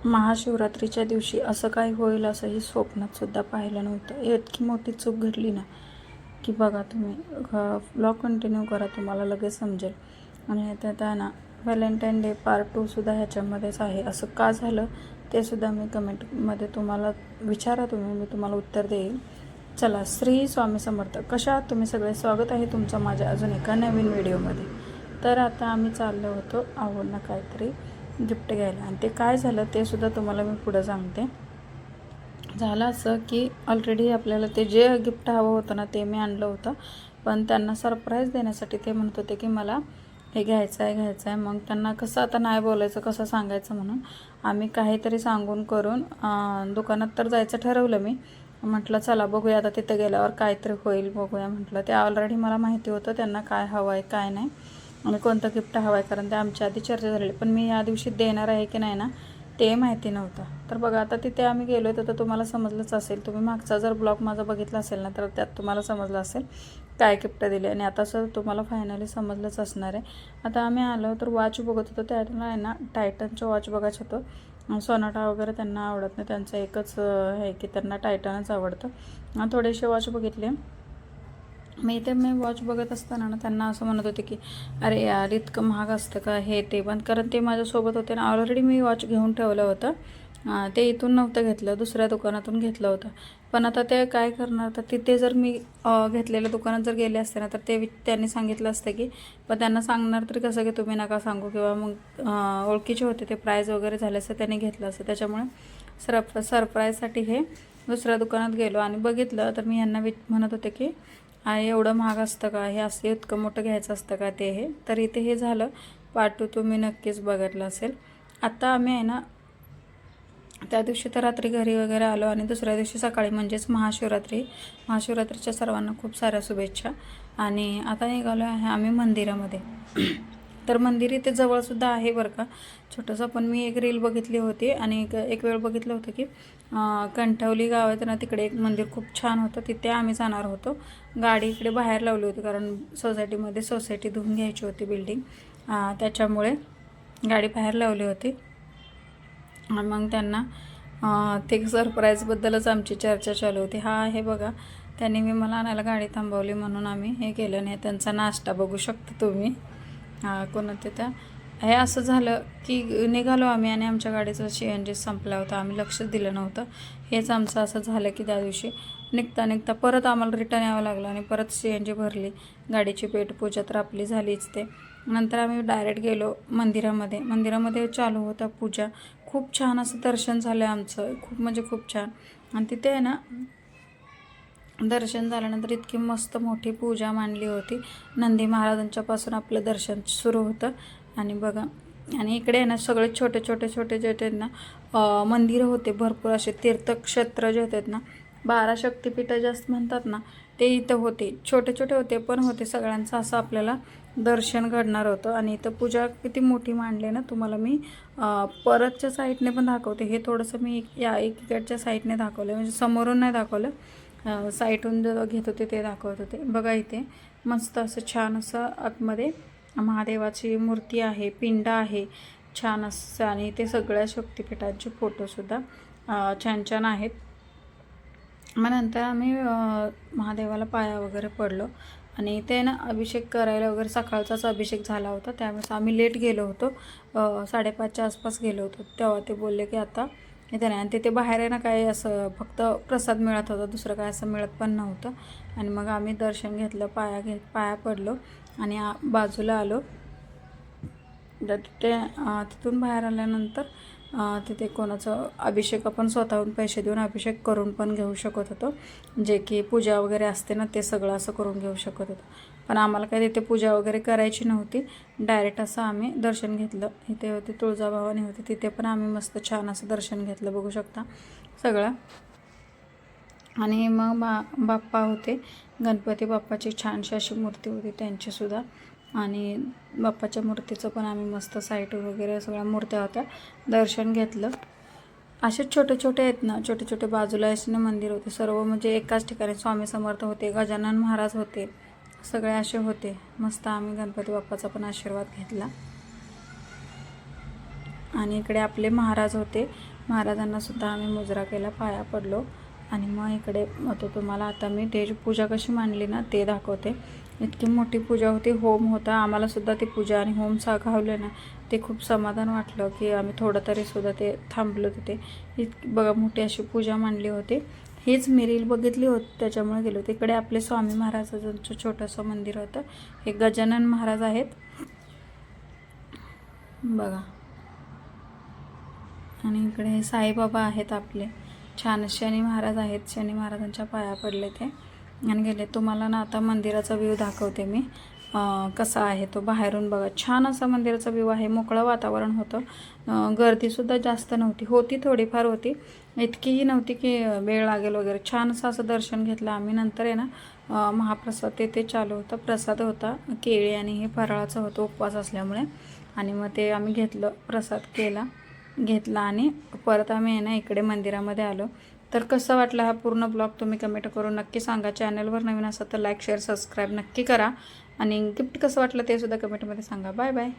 महाशिवरात्रीच्या दिवशी असं काही होईल असंही स्वप्नात सुद्धा पाहिलं नव्हतं. इतकी मोठी चूक घडली ना की बघा तुम्ही व्लॉग कंटिन्यू करा, तुम्हाला लगेच समजेल. आणि त्यात आहे ना व्हॅलेंटाईन डे पार्ट 2 सुद्धा ह्याच्यामध्येच आहे. असं का झालं ते सुद्धा मी कमेंटमध्ये तुम्हाला विचारा, मी तुम्हाला उत्तर देईल. चला, श्री स्वामी समर्थ. कशा आहात तुम्ही सगळे? स्वागत आहे तुमचं माझ्या अजून एका नवीन व्हिडिओमध्ये. तर आता आम्ही चाललो होतो आवडणं काहीतरी गिफ्ट घ्यायला, आणि ते काय झालं ते सुद्धा तुम्हाला मी पुढं सांगते. झालं असं की ऑलरेडी आपल्याला ते जे गिफ्ट हवं होतं ना ते मी आणलं होतं, पण त्यांना सरप्राईज देण्यासाठी ते म्हणत होते की मला हे घ्यायचं आहे. मग त्यांना कसं आता नाही बोलायचं, कसं सांगायचं, म्हणून आम्ही काहीतरी सांगून करून दुकानात तर जायचं ठरवलं. मी म्हटलं चला बघूया, आता तिथे गेल्यावर काहीतरी होईल, बघूया म्हटलं. ते ऑलरेडी मला माहिती होतं त्यांना काय हवं आहे काय नाही आणि कोणतं गिफ्ट हवं आहे, कारण ते आमच्या आधी चर्चा झालेली. पण मी या दिवशी देणार आहे की नाही ना ते माहिती नव्हतं. तर बघा आता तिथे आम्ही गेलो आहे, तर तुम्हाला समजलंच असेल. तुम्ही मागचा जर ब्लॉग माझा बघितला असेल ना तर त्यात तुम्हाला समजलं असेल काय गिफ्ट दिले, आणि आता सर तुम्हाला फायनली समजलंच असणार आहे. आता आम्ही आलो तर वॉच बघत होतो, त्याला आहे ना टायटनचं वॉच बघायचं होतं. सोनाटा वगैरे त्यांना आवडत नाही, त्यांचं एकच आहे की त्यांना टायटनच आवडतं. थोडेसे वॉच बघितले मी. वॉच बघत असताना ना त्यांना असं म्हणत होते की अरे यार इतकं महाग असतं का हे ते, पण कारण ते माझ्यासोबत होते ना. ऑलरेडी मी वॉच घेऊन ठेवलं होतं, ते इथून नव्हतं घेतलं, दुसऱ्या दुकानातून घेतलं होतं. पण आता ते काय करणार, तर तिथे जर मी घेतलेल्या दुकानात जर गेले असते ना तर त्यांनी सांगितलं असतं की, पण त्यांना सांगणार तरी कसं की तुम्ही नका सांगू, किंवा मग ओळखीचे होते ते प्राईज वगैरे झाले असतं त्यांनी घेतलं असतं. त्याच्यामुळे सरप्राईजसाठी हे दुसऱ्या दुकानात गेलो आणि बघितलं. तर मी यांना म्हणत होते की एवढं महाग असतं का हे, असं इतकं मोठं घ्यायचं असतं का ते हे. तर इथे हे झालं पार्ट 2, तुम्ही नक्कीच बघितलं असेल. आता आम्ही आहे ना त्या दिवशी तर रात्री घरी वगैरे आलो, आणि दुसऱ्या दिवशी सकाळी म्हणजेच महाशिवरात्रीच्या सर्वांना खूप साऱ्या शुभेच्छा. आणि आता निघालो आहे आम्ही मंदिरामध्ये. तर मंदिर इथे जवळसुद्धा आहे बरं का, छोटंसं. पण मी एक रील बघितली होती आणि एक वेळ बघितलं होतं की कंठवली गाव आहे ना, तिकडे एक मंदिर खूप छान होतं, तिथे आम्ही जाणार होतो. गाडी इकडे बाहेर लावली होती, कारण सोसायटी धुवून घ्यायची होती बिल्डिंग, त्याच्यामुळे गाडी बाहेर लावली होती. मग त्यांना ते सरप्राईजबद्दलच आमची चर्चा चालू होती. हे बघा, त्यांनी मी मला आणायला गाडी थांबवली म्हणून आम्ही हे केलं नाही. त्यांचा नाश्ता बघू शकता तुम्ही. कोणते त्या हे असं झालं की निघालो आम्ही आणि आमच्या गाडीचं CNG संपला होता, आम्ही लक्षच दिलं नव्हतं. हेच आमचं असं झालं की त्या दिवशी निघता परत आम्हाला रिटर्न यावं लागलं, आणि परत CNG भरली. गाडीची पेटपूजा तर आपली झालीच. ते नंतर आम्ही डायरेक्ट गेलो मंदिरामध्ये चालू होता पूजा. खूप छान असं दर्शन झालं आमचं, खूप म्हणजे खूप छान. आणि तिथे आहे ना दर्शन झाल्यानंतर इतकी मस्त मोठी पूजा मांडली होती. नंदी महाराजांच्यापासून आपलं दर्शन सुरू होतं. आणि बघा, आणि इकडे आहे ना सगळे छोटे जे ना मंदिरं होते भरपूर, असे तीर्थक्षेत्र जे होते ना, 12 शक्तिपीठं जास्त म्हणतात ना, ते इथं होते. छोटे होते पण होते, सगळ्यांचं असं आपल्याला दर्शन घडणार होतं. आणि इथं पूजा किती मोठी मांडली ना, तुम्हाला मी परतच्या साईडने पण दाखवते. हे थोडंसं मी इकडच्या साईडने दाखवलं, म्हणजे समोरून नाही दाखवलं, साईटून जो घेत होते ते दाखवत होते. बघा इथे मस्त असं छान असं आतमध्ये महादेवाची मूर्ती आहे, पिंड आहे छान असं, आणि ते सगळ्या शक्तिपीठांचे फोटोसुद्धा छान आहेत. मग नंतर आम्ही महादेवाला पाया वगैरे पडलो, आणि ते ना अभिषेक करायला वगैरे सकाळचाच अभिषेक झाला होता, त्यावेळेस आम्ही लेट गेलो होतो. 5:30च्या आसपास गेलो होतो. तेव्हा ते बोलले की आता इथे नाही. आणि तिथे बाहेर आहे ना काय असं फक्त प्रसाद मिळत होता, दुसरं काय असं मिळत पण नव्हतं. आणि मग आम्ही दर्शन घेतलं, पाया पडलो आणि बाजूला आलो. तर तिथून बाहेर आल्यानंतर तिथे कोणाचं अभिषेक आपण स्वतःहून पैसे देऊन अभिषेक करून पण घेऊ शकत होतो, जे की पूजा वगैरे असते ना ते सगळं असं करून घेऊ शकत होतो. पण आम्हाला काही तिथे पूजा वगैरे करायची नव्हती, डायरेक्ट असं आम्ही दर्शन घेतलं. इथे होती तुळजाभवानी होती, तिथे पण आम्ही मस्त छान असं दर्शन घेतलं, बघू शकता सगळं. आणि मग बाप्पा होते, गणपती बाप्पाची छानशी अशी मूर्ती होती त्यांचीसुद्धा. आणि बाप्पाच्या मूर्तीचं पण आम्ही मस्त साईट वगैरे सगळ्या मूर्त्या होत्या, दर्शन घेतलं. असे छोटे आहेत ना, छोटे बाजूला असे ना मंदिर होते सर्व, म्हणजे एकाच ठिकाणी. स्वामी समर्थ होते, गजानन महाराज होते, सगळे असे होते मस्त. आम्ही गणपती बाप्पाचा पण आशीर्वाद घेतला. आणि इकडे आपले महाराज होते, महाराजांनासुद्धा आम्ही मुजरा केला, पाया पडलो आणि मग इकडे होतो. तुम्हाला आता मी त्याची पूजा कशी मांडली ना ते दाखवते. इतकी मोठी पूजा होती, होम होता. आम्हालासुद्धा ती पूजा आणि होम साकावले ना ते खूप समाधान वाटलं की आम्ही थोडं तरी सुद्धा ते थांबलो तिथे. बघा मोठी अशी पूजा मांडली होती. हेच मी रील बघितली होती त्याच्यामुळे गेलो. तिकडे आपले स्वामी महाराजांचं छोटंसं मंदिर होतं. हे गजानन महाराज आहेत बघा, आणि इकडे हे साईबाबा आहेत आपले. छान शनी महाराज आहेत. शनी महाराजांच्या पाया पडले ते आणि गेले. तुम्हाला ना आता मंदिराचा व्ह्यू दाखवते मी कसा आहे तो बाहेरून. बघा छान असा मंदिराचा व्ह्यू आहे. मोकळं वातावरण होतं. गर्दीसुद्धा जास्त नव्हती, होती थोडीफार होती, इतकीही नव्हती की वेळ लागेल वगैरे. छान असं दर्शन घेतलं आम्ही. नंतर आहे ना महाप्रसाद ते चालू होतं. प्रसाद होता, केळी आणि हे फराळाचं होतं उपवास असल्यामुळे. आणि मग ते आम्ही घेतलं, प्रसाद घेतला आणि परत आम्ही आहे ना इकडे मंदिरामध्ये आलो. तर कसं वाटलं हा पूर्ण ब्लॉग तुम्ही कमेंट करून नक्की सांगा. चॅनलवर नवीन असाल तर लाईक शेअर सबस्क्राईब नक्की करा आणि गिफ्ट कसं वाटलं ते सुद्धा कमेंटमध्ये सांगा. Bye bye.